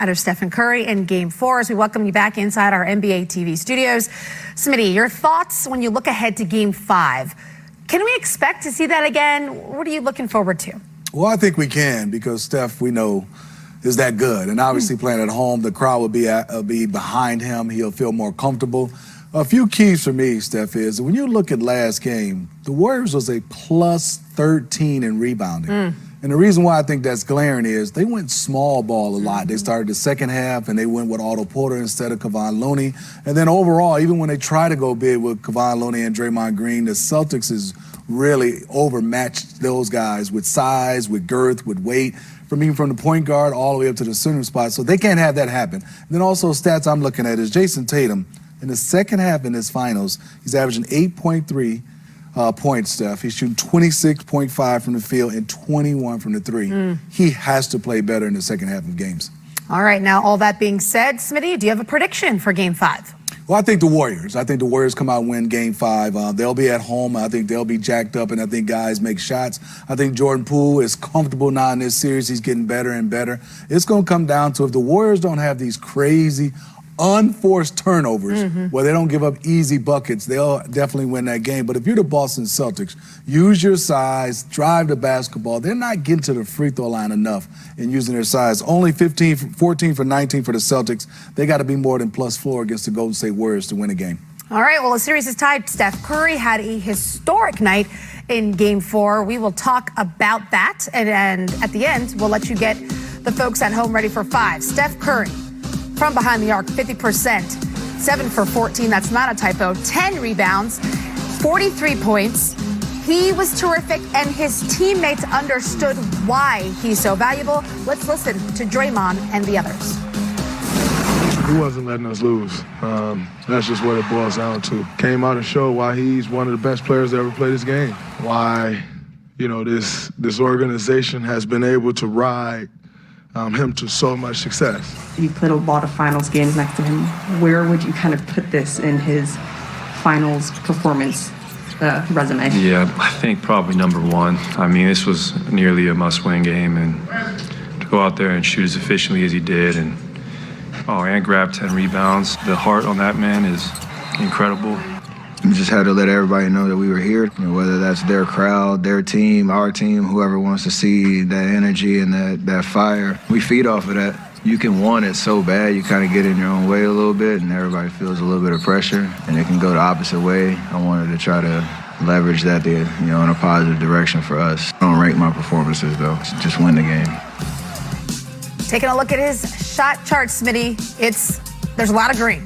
out of Stephen Curry in Game 4 as we welcome you back inside our NBA TV studios. Smitty, your thoughts when you look ahead to Game 5. Can we expect to see that again? What are you looking forward to? Well, I think we can, because Steph, we know, is that good. And obviously playing at home, the crowd will be behind him. He'll feel more comfortable. A few keys for me, Steph, is when you look at last game, the Warriors was a plus 13 in rebounding. And the reason why I think that's glaring is they went small ball a lot. They started the second half and they went with Otto Porter instead of Kevon Looney. And then overall, even when they try to go big with Kevon Looney and Draymond Green, the Celtics is really overmatched those guys with size, with girth, with weight, even from the point guard all the way up to the center spot. So they can't have that happen. And then also stats I'm looking at is Jason Tatum. In the second half in this finals, he's averaging 8.3 points, Steph. He's shooting 26.5 from the field and 21 from the three. He has to play better in the second half of games. All right, now all that being said, Smitty, do you have a prediction for Game 5? Well, I think the Warriors. I think the Warriors come out and win Game 5. They'll be at home. I think they'll be jacked up, and I think guys make shots. I think Jordan Poole is comfortable now in this series. He's getting better and better. It's going to come down to if the Warriors don't have these crazy unforced turnovers where they don't give up easy buckets, they'll definitely win that game. But if you're the Boston Celtics, use your size, drive the basketball. They're not getting to the free throw line enough in using their size. Only 14 for 19 for the Celtics. They got to be more than +4 against the Golden State Warriors to win a game. All right, well, the series is tied. Steph Curry had a historic night in Game 4. We will talk about that. And at the end, we'll let you get the folks at home ready for 5. Steph Curry, from behind the arc, 50%, 7 for 14, that's not a typo, 10 rebounds, 43 points. He was terrific, and his teammates understood why he's so valuable. Let's listen to Draymond and the others. He wasn't letting us lose. That's just what it boils down to. Came out and showed why he's one of the best players to ever play this game. Why, you know, this organization has been able to ride him to so much success. You put a lot of finals games next to him. Where would you kind of put this in his finals performance resume? Yeah, I think probably number 1. I mean, this was nearly a must-win game, and to go out there and shoot as efficiently as he did, and grab 10 rebounds. The heart on that man is incredible. We just had to let everybody know that we were here, whether that's their crowd, their team, our team, whoever wants to see that energy and that fire. We feed off of that. You can want it so bad, you kind of get in your own way a little bit, and everybody feels a little bit of pressure, and it can go the opposite way. I wanted to try to leverage that, in a positive direction for us. I don't rank my performances, though. Just win the game. Taking a look at his shot chart, Smitty, there's a lot of green.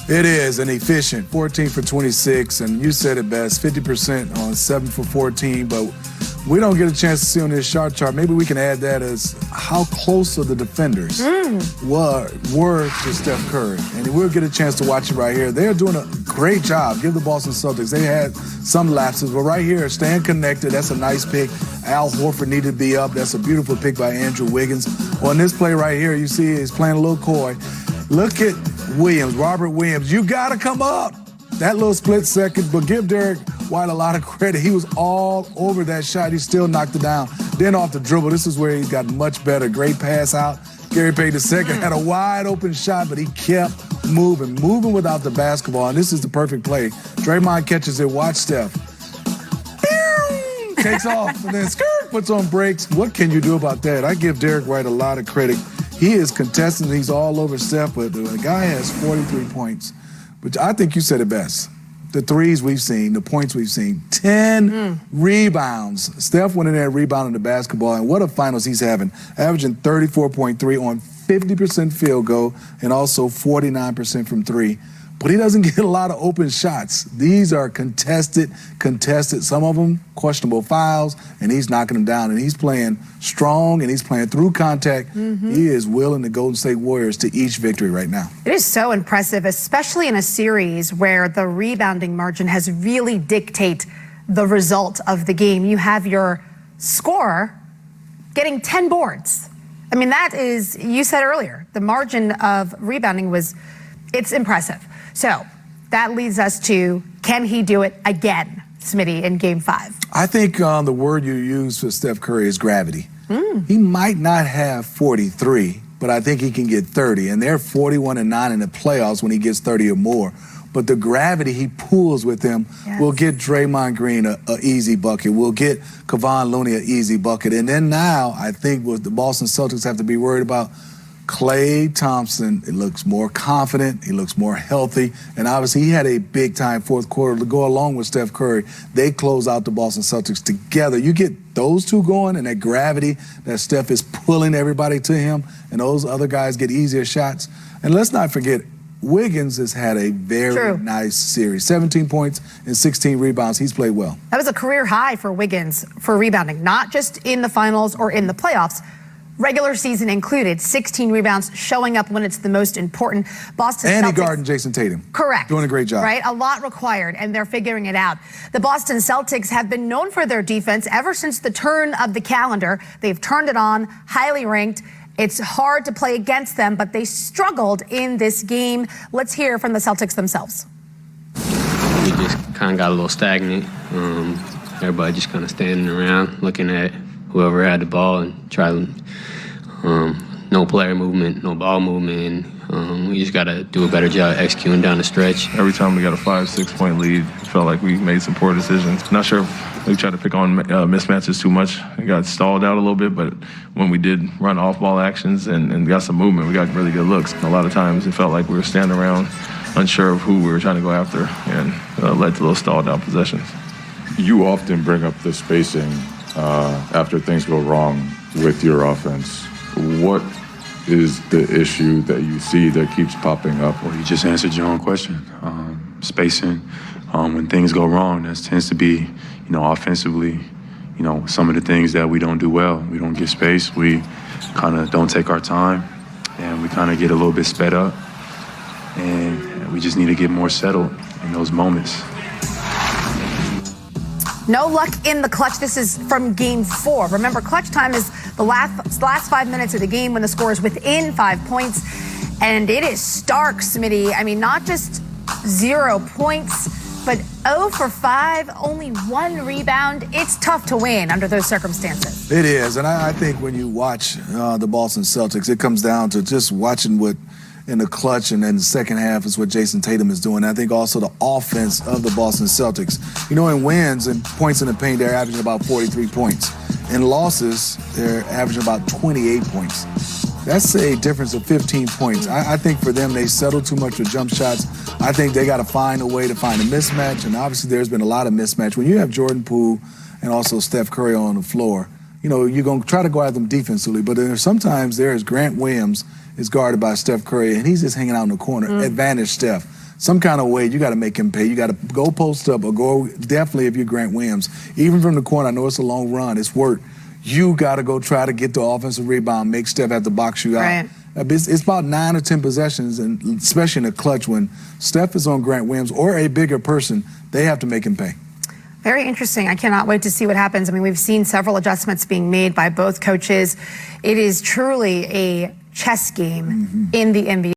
It is, and efficient, 14 for 26, and you said it best, 50% on 7 for 14, but we don't get a chance to see on this shot chart. Maybe we can add that as how close are the defenders were to Steph Curry, and we'll get a chance to watch it right here. They're doing a great job. Give the Boston Celtics. They had some lapses, but right here, staying connected, that's a nice pick. Al Horford needed to be up. That's a beautiful pick by Andrew Wiggins. On this play right here, you see he's playing a little coy. Look at Williams, Robert Williams. You got to come up. That little split second, but give Derek White a lot of credit. He was all over that shot. He still knocked it down. Then off the dribble, this is where he got much better. Great pass out. Gary Payton II had a wide open shot, but he kept moving without the basketball. And this is the perfect play. Draymond catches it. Watch Steph. Takes off, and then puts on brakes. What can you do about that? I give Derek White a lot of credit. He is contesting. He's all over Steph, but the guy has 43 points. But I think you said it best. The threes we've seen, the points we've seen, 10 rebounds. Steph went in there and rebounded the basketball, and what a finals he's having. Averaging 34.3 on 50% field goal and also 49% from 3. But he doesn't get a lot of open shots. These are contested, some of them questionable fouls, and he's knocking them down. And he's playing strong, and he's playing through contact. He is willing the Golden State Warriors to each victory right now. It is so impressive, especially in a series where the rebounding margin has really dictated the result of the game. You have your scorer getting 10 boards. I mean, that is, you said earlier, the margin of rebounding it's impressive. So that leads us to, can he do it again, Smitty, in Game 5? I think the word you use for Steph Curry is gravity. He might not have 43, but I think he can get 30. And they're 41-9 in the playoffs when he gets 30 or more. But the gravity he pulls with him will get Draymond Green a easy bucket. Will get Kevon Looney an easy bucket. And then now I think what the Boston Celtics have to be worried about, Klay Thompson, it looks more confident, he looks more healthy, and obviously he had a big-time fourth quarter to go along with Steph Curry. They close out the Boston Celtics together. You get those two going and that gravity that Steph is pulling everybody to him, and those other guys get easier shots. And let's not forget, Wiggins has had a very nice series. 17 points and 16 rebounds. He's played well. That was a career high for Wiggins for rebounding, not just in the finals or in the playoffs. Regular season included, 16 rebounds, showing up when it's the most important. Boston and Celtics, he guarding Jason Tatum. Correct. Doing a great job. Right? A lot required, and they're figuring it out. The Boston Celtics have been known for their defense ever since the turn of the calendar. They've turned it on, highly ranked. It's hard to play against them, but they struggled in this game. Let's hear from the Celtics themselves. We just kind of got a little stagnant. Everybody just kind of standing around looking at whoever had the ball and trying. No player movement, no ball movement. We just got to do a better job executing down the stretch. Every time we got a 5-6 point lead, it felt like we made some poor decisions. Not sure if we tried to pick on mismatches too much. It got stalled out a little bit, but when we did run off-ball actions and got some movement, we got really good looks. A lot of times it felt like we were standing around unsure of who we were trying to go after, and led to those stalled out possessions. You often bring up the spacing after things go wrong with your offense. What is the issue that you see that keeps popping up? Well, you just answered your own question. Spacing, when things go wrong, that tends to be, offensively, some of the things that we don't do well. We don't get space. We kind of don't take our time, and we kind of get a little bit sped up. And we just need to get more settled in those moments. No luck in the clutch. This is from Game 4. Remember, clutch time is the last 5 minutes of the game when the score is within 5 points. And it is stark, Smitty. I mean, not just 0 points, but 0 for 5, only 1 rebound. It's tough to win under those circumstances. It is, and I think when you watch the Boston Celtics, it comes down to just watching what in the clutch, and then the second half is what Jason Tatum is doing. I think also the offense of the Boston Celtics. In wins and points in the paint, they're averaging about 43 points. In losses, they're averaging about 28 points. That's a difference of 15 points. I think for them, they settle too much with jump shots. I think they got to find a way to find a mismatch, and obviously there's been a lot of mismatch. When you have Jordan Poole and also Steph Curry on the floor, you're going to try to go at them defensively, but sometimes there's Grant Williams is guarded by Steph Curry, and he's just hanging out in the corner. Advantage Steph. Some kind of way, you got to make him pay. You got to go post up or go, definitely if you're Grant Williams. Even from the corner, I know it's a long run, it's work. You got to go try to get the offensive rebound, make Steph have to box you out. Right. It's about 9 or 10 possessions, and especially in the clutch when Steph is on Grant Williams or a bigger person, they have to make him pay. Very interesting. I cannot wait to see what happens. I mean, we've seen several adjustments being made by both coaches. It is truly a chess game in the NBA.